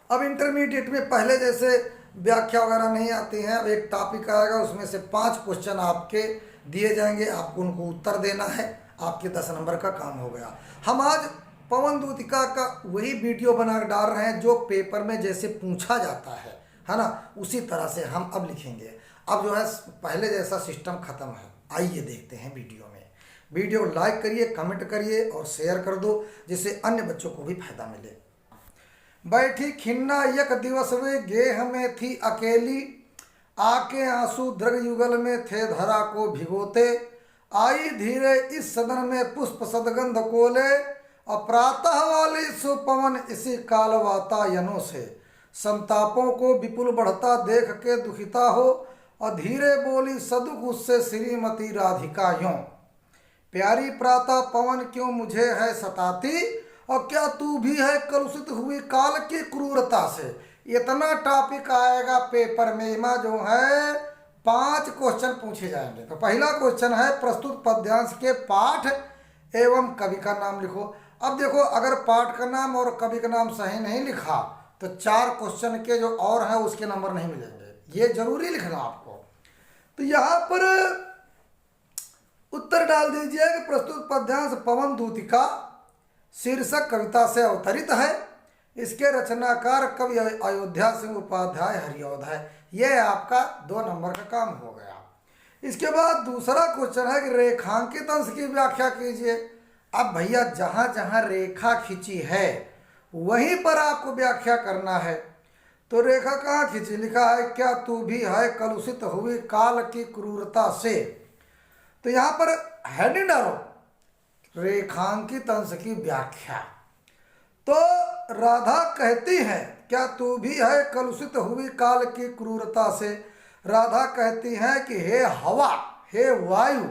अब इंटरमीडिएट में पहले जैसे व्याख्या वगैरह नहीं आती हैं। अब एक टॉपिक आएगा, उसमें से 5 क्वेश्चन आपके दिए जाएंगे, आपको उनको उत्तर देना है, आपके 10 नंबर का काम हो गया। हम आज पवन दूतिका का वही वीडियो बना डाल रहे हैं जो पेपर में जैसे पूछा जाता है ना, उसी तरह से हम अब लिखेंगे। अब जो है पहले जैसा सिस्टम खत्म है। आइए देखते हैं वीडियो में। वीडियो लाइक करिए, कमेंट करिए और शेयर कर दो, जिससे अन्य बच्चों को भी फायदा मिले। बैठी खिन्ना एक दिवस वे गेह में थी अकेली, आके आंसू दृग युगल में थे धरा को भिगोते। आई धीरे इस सदन में पुष्प सदगंध कोले, और प्रातः वाली सुपवन इसी काल वातायनों से। संतापों को विपुल बढ़ता देख के दुखिता हो, और धीरे बोली सदुख उससे श्रीमती राधिका यूं। प्यारी प्रातः पवन क्यों मुझे है सताती, और क्या तू भी है कलुषित हुई काल की क्रूरता से। इतना टॉपिक आएगा पेपर में, जो है 5 क्वेश्चन पूछे जाएंगे। तो पहला क्वेश्चन है प्रस्तुत पद्यांश के पाठ एवं कवि का नाम लिखो। अब देखो, अगर पाठ का नाम और कवि का नाम सही नहीं लिखा तो 4 क्वेश्चन के जो और हैं उसके नंबर नहीं मिलेंगे। ये जरूरी लिखना आपको। तो यहाँ पर उत्तर डाल दीजिए कि प्रस्तुत पद्यांश पवन दूतिका शीर्षक कविता से अवतरित है। इसके रचनाकार कवि अयोध्या सिंह उपाध्याय हरिऔध है। यह आपका 2 नंबर का काम हो गया। इसके बाद दूसरा क्वेश्चन है कि रेखांकित अंश की व्याख्या कीजिए। अब भैया जहाँ जहाँ रेखा खींची है वहीं पर आपको व्याख्या करना है। तो रेखा कहाँ खींची, लिखा है क्या तू भी है कलुषित हुई काल की क्रूरता से। तो यहाँ पर हेडिंग डालो रेखांकित अंश की व्याख्या। तो राधा कहती है क्या तू भी है कलुषित हुई काल की क्रूरता से। राधा कहती है कि हे हवा, हे वायु,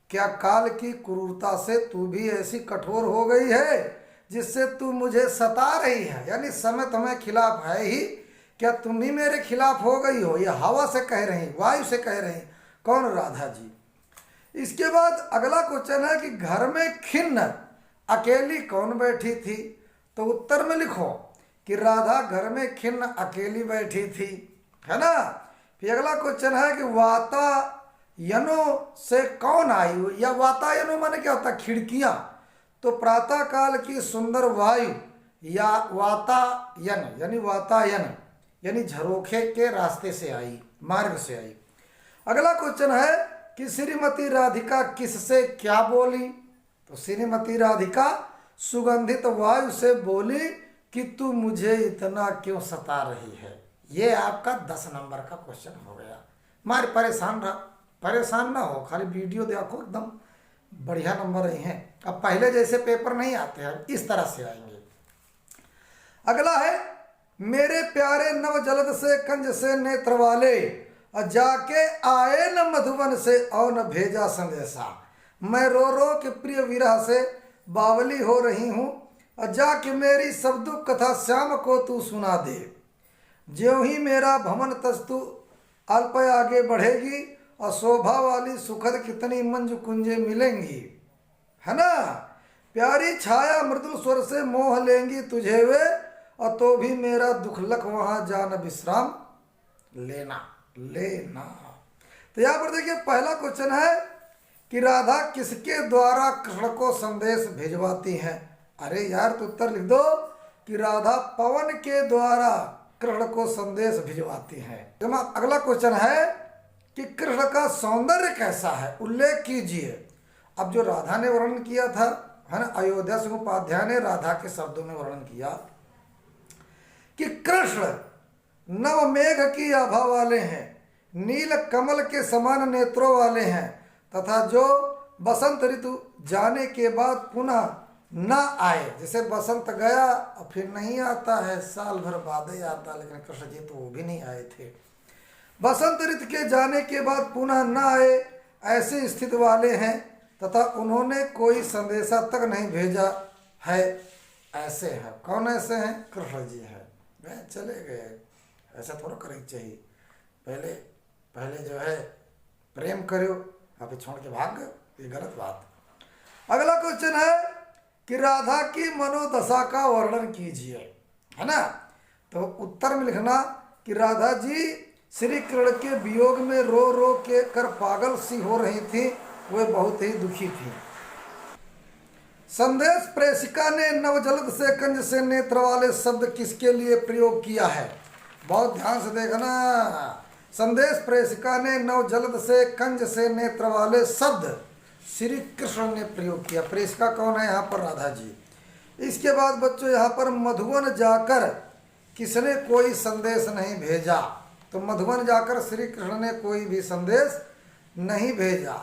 क्या काल की क्रूरता से तू भी ऐसी कठोर हो गई है जिससे तू मुझे सता रही है। यानी समय तुम्हें खिलाफ है ही, क्या तुम भी मेरे खिलाफ हो गई हो। ये हवा से कह रही, वायु से कह रही। कौन, राधा जी। इसके बाद अगला क्वेश्चन है कि घर में खिन्न अकेली कौन बैठी थी। तो उत्तर में लिखो कि राधा घर में खिन्न अकेली बैठी थी, है ना। फिर अगला क्वेश्चन है कि वातायनों से कौन आई। या वातायनों माने क्या होता है, खिड़कियां। तो प्रातः काल की सुंदर वायु या वातायन यानी वातायन यानी झरोखे के रास्ते से आई, मार्ग से आई। अगला क्वेश्चन है कि श्रीमती राधिका किससे क्या बोली। तो श्रीमती राधिका सुगंधित वायु से बोली कि तू मुझे इतना क्यों सता रही है। ये आपका 10 नंबर का क्वेश्चन हो गया। मारे परेशान ना हो, खाली वीडियो देखो, एकदम बढ़िया नंबर रही हैं। अब पहले जैसे पेपर नहीं आते हैं, इस तरह से आएंगे। अगला है मेरे प्यारे नव जलद से कंज से नेत्र वाले, और जाके आए न मधुबन से और न भेजा संदेशा। मैं रो रो के प्रिय विरह से बावली हो रही हूँ, और जाके मेरी सब दुख कथा श्याम को तू सुना दे। ज्यों ही मेरा भमन तस्तु अल्प आगे बढ़ेगी, और शोभा वाली सुखद कितनी मंजू कुंजे मिलेंगी, है ना। प्यारी छाया मृदुल स्वर से मोह लेंगी तुझे वे, और तो भी मेरा दुख लख वहाँ जान विश्राम लेना। तो यहाँ पर देखिए पहला क्वेश्चन है कि राधा किसके द्वारा कृष्ण को संदेश भिजवाती है। अरे यार, तो उत्तर लिख दो कि राधा पवन के द्वारा कृष्ण को संदेश भिजवाती है। अगला क्वेश्चन है कि कृष्ण का सौंदर्य कैसा है, उल्लेख कीजिए। अब जो राधा ने वर्णन किया था, है ना, अयोध्या सिंह उपाध्याय ने राधा के शब्दों में वर्णन किया कि कृष्ण नव मेघ की आभा वाले हैं, नील कमल के समान नेत्रों वाले हैं, तथा जो बसंत ऋतु जाने के बाद पुनः न आए। जैसे बसंत गया और फिर नहीं आता है, साल भर बाद ही आता, लेकिन कृष्ण जी तो वो भी नहीं आए थे। बसंत ऋतु के जाने के बाद पुनः न आए, ऐसी स्थिति वाले हैं, तथा उन्होंने कोई संदेशा तक नहीं भेजा है, ऐसे है। कौन ऐसे हैं? कृष्ण जी हैं। वह चले गए, ऐसा थोड़ा करना चाहिए। पहले जो है प्रेम करो, आप छोड़ के भाग गए, ये गलत बात। अगला क्वेश्चन है कि राधा की मनोदशा का वर्णन कीजिए, है ना। तो उत्तर में लिखना कि राधा जी श्री कृष्ण के वियोग में रो रो के कर पागल सी हो रही थी, वे बहुत ही दुखी थी। संदेश प्रेषिका ने नवजलद से कंज से नेत्र वाले शब्द किसके लिए प्रयोग किया है? बहुत ध्यान से देखना। संदेश प्रेषिका ने नवजलद से कंज से नेत्र वाले शब्द श्री कृष्ण ने प्रयोग किया। प्रेषिका कौन है यहाँ पर? राधा जी। इसके बाद बच्चों यहाँ पर मधुवन जाकर किसने कोई संदेश नहीं भेजा? तो मधुवन जाकर श्री कृष्ण ने कोई भी संदेश नहीं भेजा।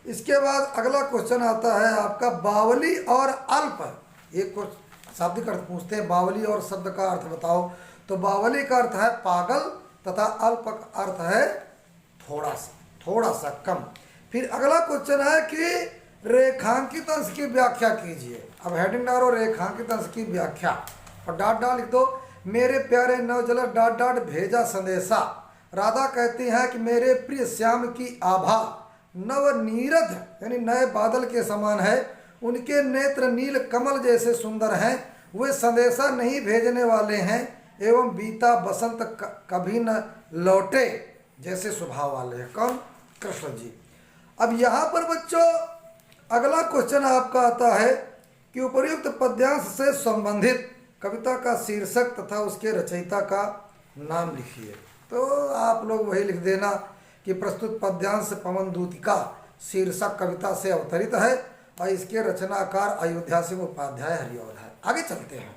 इसके बाद अगला क्वेश्चन आता है आपका बावली और अल्प। एक कुछ शाब्दिक अर्थ पूछते हैं, बावली और शब्द का अर्थ बताओ। तो बावली का अर्थ है पागल तथा अल्प का अर्थ है थोड़ा सा कम। फिर अगला क्वेश्चन है कि रेखांकित अंश की व्याख्या कीजिए। अब हेडिंग डालो रेखांकित अंश की व्याख्या और डाट डाट लिख दो। मेरे प्यारे नवजलद डाट डाट भेजा संदेशा। राधा कहती है कि मेरे प्रिय श्याम की आभा नवनीरद यानी नए बादल के समान है, उनके नेत्र नील कमल जैसे सुंदर हैं, वे संदेशा नहीं भेजने वाले हैं एवं बीता बसंत कभी न लौटे जैसे स्वभाव वाले हैं। कौन? कृष्ण जी। अब यहाँ पर बच्चों अगला क्वेश्चन आपका आता है कि उपर्युक्त पद्यांश से संबंधित कविता का शीर्षक तथा उसके रचयिता का नाम लिखिए। तो आप लोग वही लिख देना कि प्रस्तुत पद्यांश पवन दूतिका शीर्षक कविता से अवतरित है और इसके रचनाकार अयोध्या सिंह उपाध्याय हरिऔध है। आगे चलते हैं।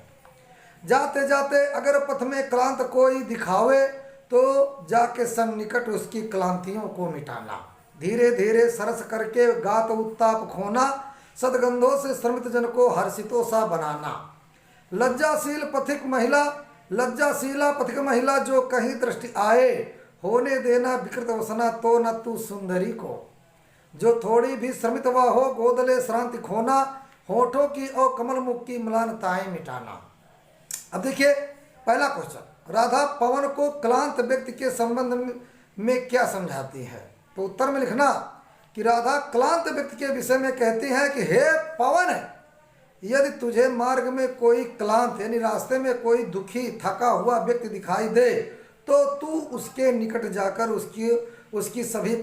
जाते जाते अगर पथ में क्लांत कोई दिखावे तो जाके सन्निकट उसकी क्लांतियों को मिटाना। धीरे धीरे सरस करके गात उत्ताप खोना, सदगंधों से श्रमित जन को हर्षितों सा बनाना। लज्जाशीला पथिक महिला जो कहीं दृष्टि आए, होने देना विकृत वसना तो न तू सुंदरी को। जो थोड़ी भी श्रमित वह हो गोदले श्रांति खोना, होठों की और कमल मुख की म्लानताएं मिटाना। अब देखिए पहला क्वेश्चन, राधा पवन को क्लांत व्यक्ति के संबंध में क्या समझाती है? तो उत्तर में लिखना कि राधा क्लांत व्यक्ति के विषय में कहती है कि हे पवन, यदि तुझे मार्ग में कोई क्लांत यानी रास्ते में कोई दुखी थका हुआ व्यक्ति दिखाई दे तो तू उसके निकट जाकर उसकी सभी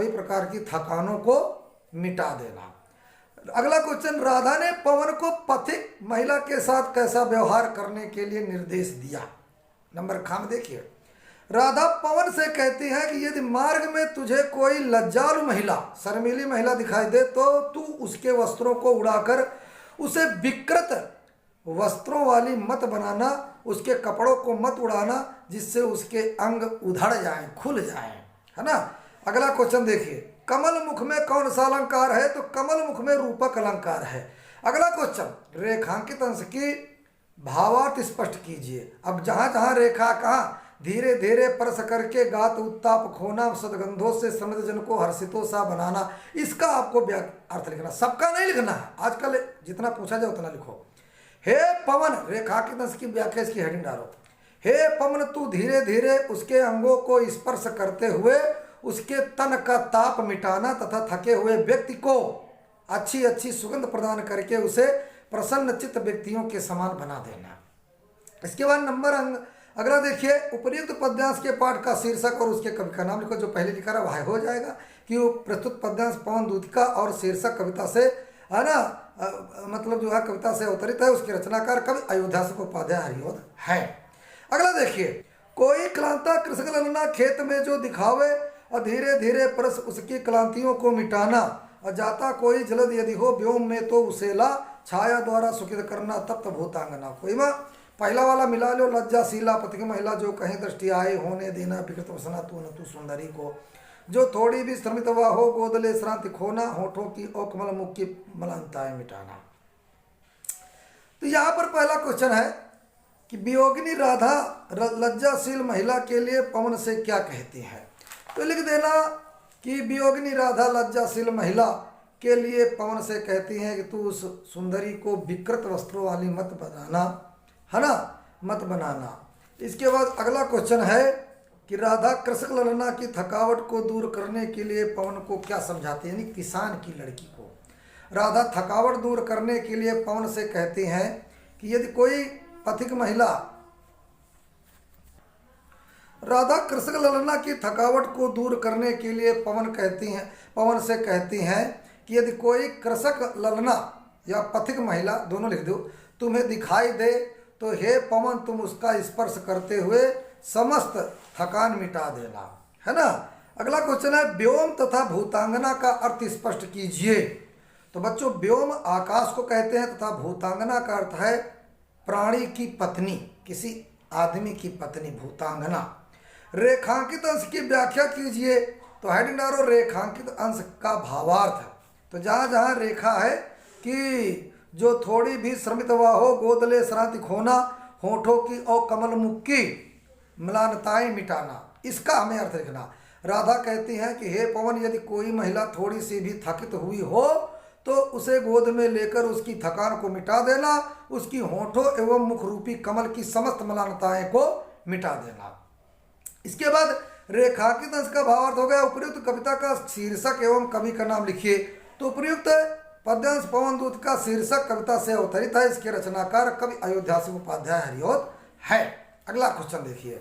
प्रकार की थकानों को मिटा देना। अगला क्वेश्चन, राधा ने पवन को पथिक महिला के साथ कैसा व्यवहार करने के लिए निर्देश दिया? नंबर खाम देखिए। राधा पवन से कहती है कि यदि मार्ग में तुझे कोई लज्जालु महिला शर्मीली महिला दिखाई दे तो तू उसके वस्त्रों को उड़ाकर उसे विकृत वस्त्रों वाली मत बनाना, उसके कपड़ों को मत उड़ाना जिससे उसके अंग उधड़ जाएं, खुल जाएं, है ना। अगला क्वेश्चन देखिए, कमल मुख में कौन सा अलंकार है? तो कमल मुख में रूपक अलंकार है। अगला क्वेश्चन, रेखांकित अंश की भावार्थ स्पष्ट कीजिए। अब जहां जहां रेखा कहा धीरे धीरे परस करके गात उत्ताप खोना, सदगंधों से समृद्ध जन को हर्षितों सा बनाना, इसका आपको अर्थ लिखना, सबका नहीं लिखना है। आजकल जितना पूछा जाए उतना लिखो। हे पवन, रेखांकित अंश की व्याख्या इसकी हेडिंग डालो। हे पवन, तू धीरे धीरे उसके अंगों को स्पर्श करते हुए उसके तन का ताप मिटाना तथा थके हुए व्यक्ति को अच्छी अच्छी सुगंध प्रदान करके उसे प्रसन्न चित्त व्यक्तियों के समान बना देना। इसके बाद नंबर अगला देखिए, उपर्युक्त पद्यांश के पाठ का शीर्षक और उसके कवि का नाम लिखो। जो पहले लिखा रहा वह हो जाएगा कि वो प्रस्तुत पद्यांश पवन दूतिका और शीर्षक कविता से है ना, मतलब जो है कविता से अवतरित है। उसके रचनाकार कवि अयोध्या सिंह उपाध्याय हरिऔध है। अगला देखिए, कोई क्लांता कृष्ण ललना खेत में जो दिखावे और धीरे धीरे परस उसकी क्लांतियों को मिटाना, और जाता कोई जलद यदि हो व्योम में तो उसे ला, छाया द्वारा सुखित करना तप्त भूतांगना। कोई माँ पहला वाला मिला लो, लज्जाशीला पथिक महिला जो कहीं दृष्टि आए, होने देना विकृत वसना तू न तू सुंदरी को। जो थोड़ी भी श्रमित हुआ हो गोदले श्रांति खोना, होठों की और कमल मुख की मलानताएं मिटाना। तो यहाँ पर पहला क्वेश्चन है कि वियोगिनी राधा लज्जाशील महिला के लिए पवन से क्या कहती है? तो लिख देना कि वियोगिनी राधा लज्जाशील महिला के लिए पवन से कहती हैं कि तू उस सुंदरी को विकृत वस्त्रों वाली मत बनाना, है ना, मत बनाना। इसके बाद अगला क्वेश्चन है कि राधा कृषक ललना की थकावट को दूर करने के लिए पवन को क्या समझाती है? यानी किसान की लड़की को राधा थकावट दूर करने के लिए पवन से कहती हैं कि यदि कोई पथिक महिला राधा कृष्ण ललना की थकावट को दूर करने के लिए पवन से कहती हैं कि यदि कोई कृषक ललना या पथिक महिला, दोनों लिख दो, तुम्हें दिखाई दे तो हे पवन तुम उसका स्पर्श करते हुए समस्त थकान मिटा देना, है ना। अगला क्वेश्चन है व्योम तथा भूतांगना का अर्थ स्पष्ट कीजिए। तो बच्चों व्योम आकाश को कहते हैं तथा भूतांगना का अर्थ है प्राणी की पत्नी, किसी आदमी की पत्नी, भूतांगना। रेखांकित अंश की व्याख्या कीजिए। तो हेडिंग डालो रेखांकित अंश का भावार्थ। तो जहाँ जहाँ रेखा है कि जो थोड़ी भी श्रमित हुआ हो, गोदले श्रांति खोना, होठों की और कमल मुख की म्लानताएं मिटाना, इसका हमें अर्थ लिखना। राधा कहती हैं कि हे पवन यदि कोई महिला थोड़ी सी भी थकित हुई हो तो उसे गोद में लेकर उसकी थकान को मिटा देना, उसकी होठों एवं मुख रूपी कमल की समस्त म्लानताएं को मिटा देना। इसके बाद रेखांकित अंश का भावार्थ हो गया। उपयुक्त कविता का शीर्षक एवं कवि का नाम लिखिए। तो उपयुक्त पद्यांश पवन दूत का शीर्षक कविता से अवतरित है। इसके रचनाकार कवि अयोध्या सिंह उपाध्याय हरिऔध है। अगला क्वेश्चन देखिए।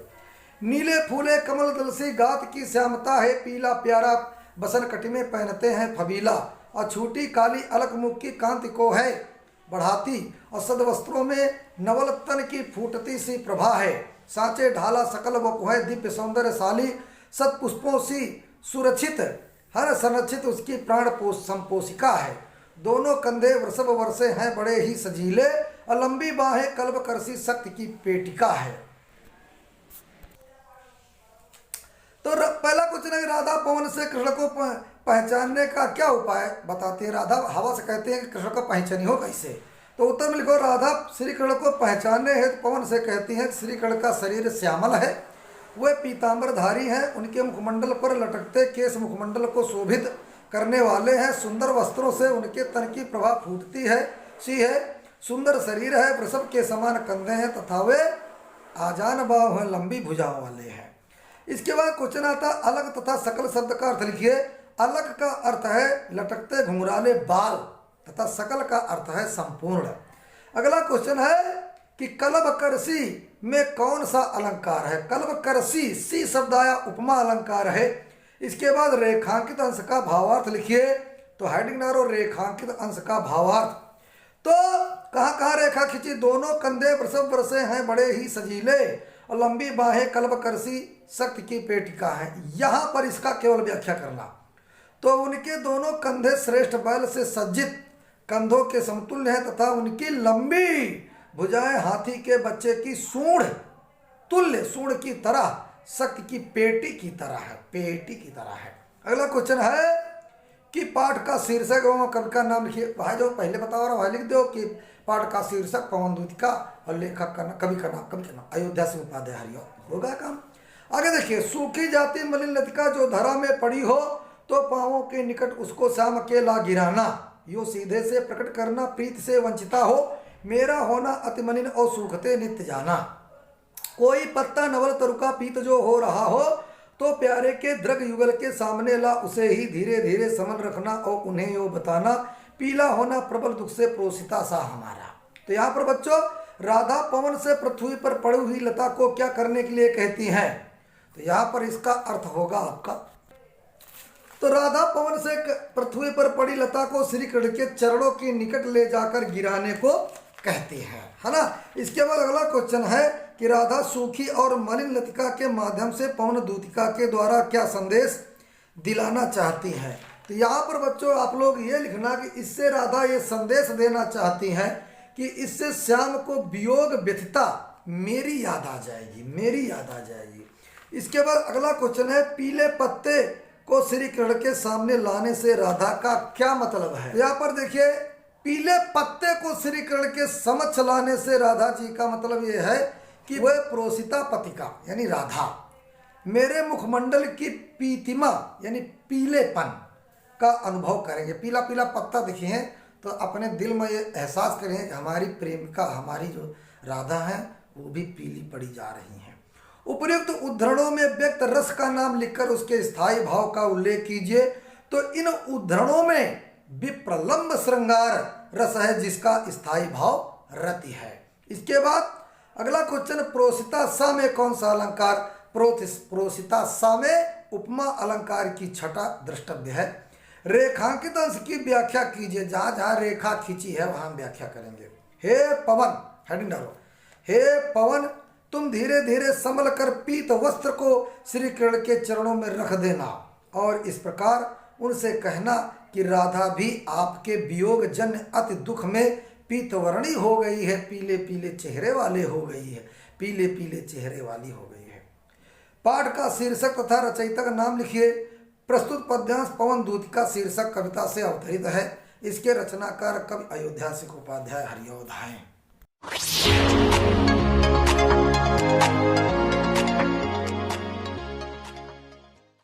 नीले फूले कमल दल सी गात की श्यामता है, पीला प्यारा बसन कटी में पहनते हैं फबीला, और छूटी काली अलक मुख की कांति को है बढ़ाती, और सदवस्त्रों में नवल तन की फूटती सी प्रभा है, सांचे ढाला सकल वपु है दिव्य सौंदर्यशाली, सत्पुष्पों सी सुरक्षित हर संरक्षित उसकी प्राण संपोषिका है, दोनों कंधे वृषभ वर्षे हैं बड़े ही सजीले, और लंबी बाहें कल्ब करसी शक्ति की पेटिका है। तो पहला क्वेश्चन है राधा पवन से कृष्ण को पहचानने का क्या उपाय बताती है। राधा हवा से कहते हैं कि कृष्ण को पहचानी हो कैसे। तो उत्तर में लिखो राधा श्री कृष्ण को पहचानने हेतु पवन से कहती हैं श्री कृष्ण का शरीर श्यामल है, वे पीताम्बरधारी हैं, उनके मुखमंडल पर लटकते केश मुखमंडल को शोभित करने वाले हैं, सुंदर वस्त्रों से उनके तन की प्रभा फूटती है सी है, सुंदर शरीर है, वृषभ के समान कंधे हैं तथा वे आजान बाहु हैं, लंबी भुजाओं वाले हैं। इसके बाद क्वेश्चन आता अलग तथा सकल शब्द का अर्थ लिखिए। अलग का अर्थ है लटकते घुंघराले बाल तथा सकल का अर्थ है संपूर्ण। अगला क्वेश्चन है कि कलबकरसी में कौन सा अलंकार है। कलबकरसी सी शब्द आया उपमा अलंकार है। इसके बाद रेखांकित अंश का भावार्थ लिखिए। तो हेडिंग डालो रेखांकित अंश का भावार्थ। तो कहाँ कहाँ रेखा खींची। दोनों कंधे वृषभ वर्षे हैं बड़े ही सजीले, और लंबी बाहें कल्बकरसी शक्ति की पेटिका है। यहाँ पर इसका केवल व्याख्या करना। तो उनके दोनों कंधे श्रेष्ठ बैल से सज्जित कंधों के समतुल्य हैं तथा उनकी लंबी भुजाएं हाथी के बच्चे की सूंड तुल्य, सूंड की तरह, शक्ति की पेटी की तरह है, पेटी की तरह है। अगला क्वेश्चन है कि पाठ का शीर्षक एवं कवि का नाम लिखिए। भाई जो पहले बताओ रहा भाई लिख दो कि पाठ का शीर्षक पवन दूत का और लेखक का कवि का नाम अयोध्या सिंह उपाध्याय हरिऔध। होगा काम। आगे देखिए। सूखी जाती मलिन लतिका जो धरा में पड़ी हो तो पांवों के निकट उसको शाम के ला गिराना, यो सीधे से प्रकट करना प्रीत से वंचिता हो, मेरा होना अति मलिन और सूखते नित्य जाना। कोई पत्ता नवल तरुका पीत जो हो रहा हो तो प्यारे के द्रग युगल के सामने ला, उसे ही धीरे धीरे समन रखना और उन्हें यो बताना, पीला होना प्रबल दुख से प्रोसिता सा हमारा। तो यहाँ पर बच्चों राधा पवन से पृथ्वी पर पड़ी हुई लता को क्या करने के लिए कहती हैं। तो यहाँ पर इसका अर्थ होगा आपका। तो राधा पवन से पृथ्वी पर पड़ी लता को श्री कृष्ण के चरणों के निकट ले जाकर गिराने को कहती है ना। इसके बाद अगला क्वेश्चन है कि राधा सूखी और मलिन लतिका के माध्यम से पवन दूतिका के द्वारा क्या संदेश दिलाना चाहती है। तो यहाँ पर बच्चों आप लोग ये लिखना कि इससे राधा ये संदेश देना चाहती हैं कि इससे श्याम को वियोग व्यथिता मेरी याद आ जाएगी, मेरी याद आ जाएगी। इसके बाद अगला क्वेश्चन है पीले पत्ते को श्री कृष्ण के सामने लाने से राधा का क्या मतलब है। यहाँ पर देखिए पीले पत्ते को श्री कृष्ण के समक्ष लाने से राधा जी का मतलब ये है कि वह प्रोसिता पतिका यानी राधा मेरे मुखमंडल की पीतिमा यानी पीलेपन का अनुभव करेंगे। पीला पीला पत्ता दिखे तो अपने दिल में ये एहसास करें कि हमारी प्रेमिका, हमारी जो राधा है वो भी पीली पड़ी जा रही हैं। उपर्युक्त उद्धरणों में व्यक्त रस का नाम लिखकर उसके स्थायी भाव का उल्लेख कीजिए। तो इन उद्धरणों में विप्रलंब श्रृंगार रस है जिसका स्थायी भाव रति है। इसके बाद अगला क्वेश्चन प्रोसिता सा में कौन सा अलंकार। प्रोसिता सा में उपमा अलंकार की छटा द्रष्टव्य है। रेखांकित अंश की व्याख्या कीजिए। जहां जहां रेखा खींची है वहां व्याख्या करेंगे। हे पवन, हेडिंग डालो। हे पवन, तुम धीरे धीरे संभल कर पीत वस्त्र को श्री कृष्ण के चरणों में रख देना और इस प्रकार उनसे कहना कि राधा भी आपके वियोग जन्य अति दुख में पीतवर्णी हो गई है, पीले पीले चेहरे वाले हो गई है, पीले पीले चेहरे वाली हो गई है। पाठ का शीर्षक तथा रचयिता का नाम लिखिए। प्रस्तुत पद्यांश पवन दूत का शीर्षक कविता से अवतरित है। इसके रचनाकार कवि अयोध्या सिंह उपाध्याय हरिऔध हैं।